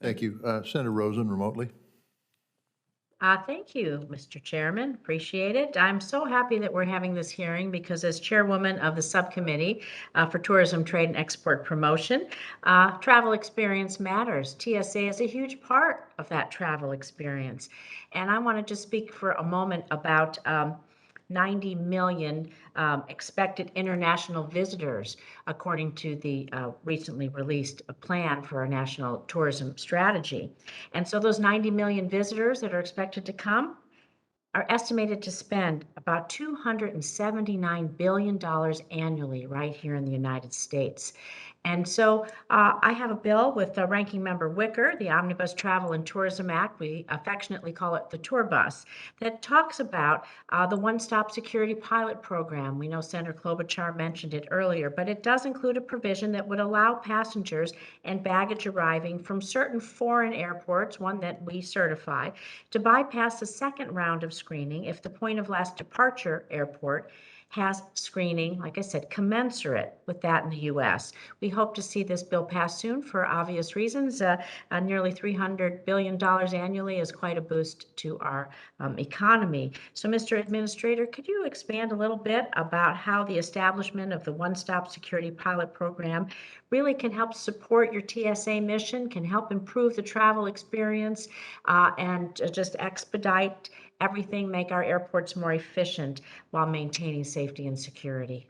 Thank you. Senator Rosen, remotely. Thank you, Mr. Chairman. Appreciate it. I'm so happy that we're having this hearing because as chairwoman of the subcommittee for Tourism, Trade, and Export Promotion, travel experience matters. TSA is a huge part of that travel experience. And I want to just speak for a moment about 90 million expected international visitors, according to the recently released plan for a national tourism strategy. And so those 90 million visitors that are expected to come are estimated to spend about $279 billion annually right here in the United States. And so I have a bill with Ranking Member Wicker, the Omnibus Travel and Tourism Act. We affectionately call it the Tour Bus, that talks about the One-Stop Security Pilot Program. We know Senator Klobuchar mentioned it earlier, but it does include a provision that would allow passengers and baggage arriving from certain foreign airports, one that we certify, to bypass the second round of screening if the point of last departure airport has screening, like I said, commensurate with that in the U.S. We hope to see this bill pass soon for obvious reasons. Nearly $300 billion annually is quite a boost to our economy. So, Mr. Administrator, could you expand a little bit about how the establishment of the One-Stop Security Pilot Program really can help support your TSA mission, can help improve the travel experience, and just expedite everything, make our airports more efficient while maintaining safety and security?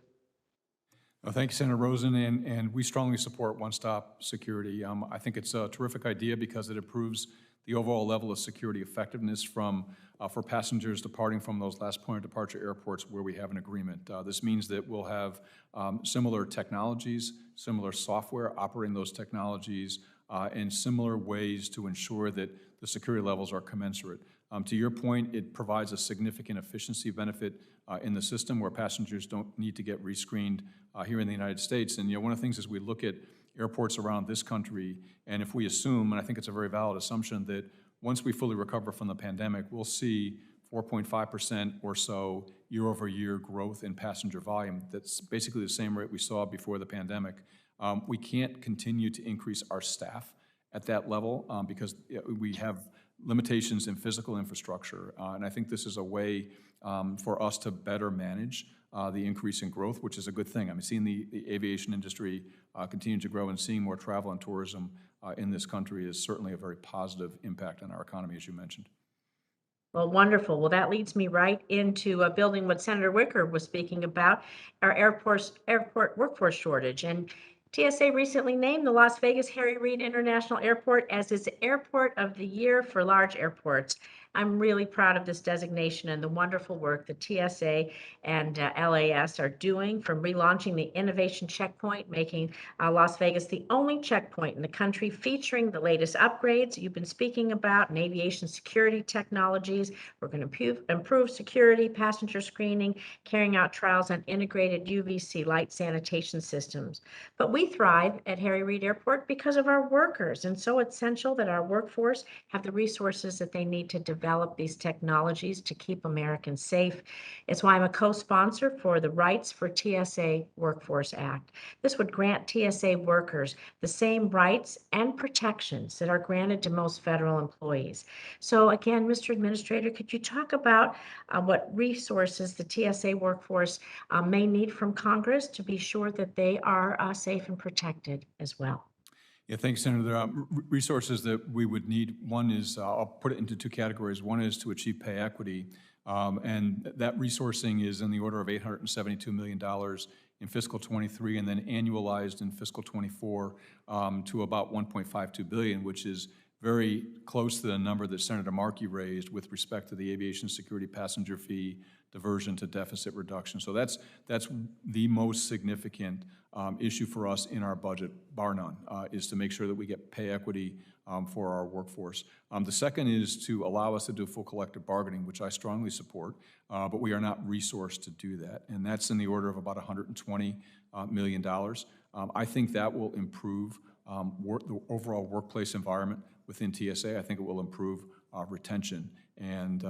Well, thank you, Senator Rosen, and we strongly support one-stop security. I think it's a terrific idea because it improves the overall level of security effectiveness for passengers departing from those last point of departure airports where we have an agreement. This means that we'll have similar technologies, similar software operating those technologies, and similar ways to ensure that the security levels are commensurate. To your point, it provides a significant efficiency benefit in the system where passengers don't need to get rescreened here in the United States. And one of the things is we look at airports around this country, and if we assume, and I think it's a very valid assumption, that once we fully recover from the pandemic, we'll see 4.5% or so year-over-year growth in passenger volume. That's basically the same rate we saw before the pandemic. We can't continue to increase our staff at that level because we have limitations in physical infrastructure. And I think this is a way for us to better manage the increase in growth, which is a good thing. I mean, seeing the aviation industry continue to grow and seeing more travel and tourism in this country is certainly a very positive impact on our economy, as you mentioned. Well, wonderful. Well, that leads me right into building what Senator Wicker was speaking about, our airport workforce shortage. And TSA recently named the Las Vegas Harry Reid International Airport as its Airport of the Year for large airports. I'm really proud of this designation and the wonderful work that TSA and LAS are doing, from relaunching the Innovation Checkpoint, making Las Vegas the only checkpoint in the country featuring the latest upgrades you've been speaking about in aviation security technologies. We're going to improve security, passenger screening, carrying out trials on integrated UVC light sanitation systems. But we thrive at Harry Reid Airport because of our workers, and so essential that our workforce have the resources that they need to develop these technologies to keep Americans safe. It's why I'm a co-sponsor for the Rights for TSA Workforce Act. This would grant TSA workers the same rights and protections that are granted to most federal employees. So again, Mr. Administrator, could you talk about what resources the TSA workforce may need from Congress to be sure that they are safe and protected as well? Yeah, thanks, Senator. There are resources that we would need. One is, I'll put it into two categories. One is to achieve pay equity, and that resourcing is in the order of $872 million in fiscal 23, and then annualized in fiscal 24 to about $1.52 billion, which is very close to the number that Senator Markey raised with respect to the aviation security passenger fee diversion to deficit reduction. So that's the most significant issue for us in our budget, bar none, is to make sure that we get pay equity for our workforce. The second is to allow us to do full collective bargaining, which I strongly support, but we are not resourced to do that. And that's in the order of about $120 million. I think that will improve the overall workplace environment within TSA. I think it will improve retention and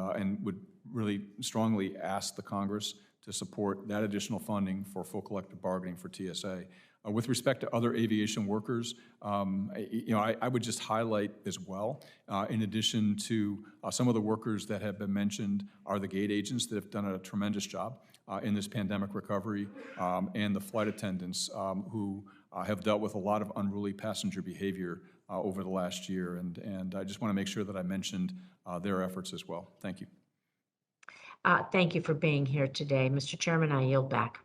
would really strongly ask the Congress to support that additional funding for full collective bargaining for TSA. With respect to other aviation workers, I would just highlight as well, in addition to some of the workers that have been mentioned, are the gate agents that have done a tremendous job in this pandemic recovery, and the flight attendants who have dealt with a lot of unruly passenger behavior over the last year. And I just want to make sure that I mentioned their efforts as well. Thank you. Thank you for being here today. Mr. Chairman, I yield back.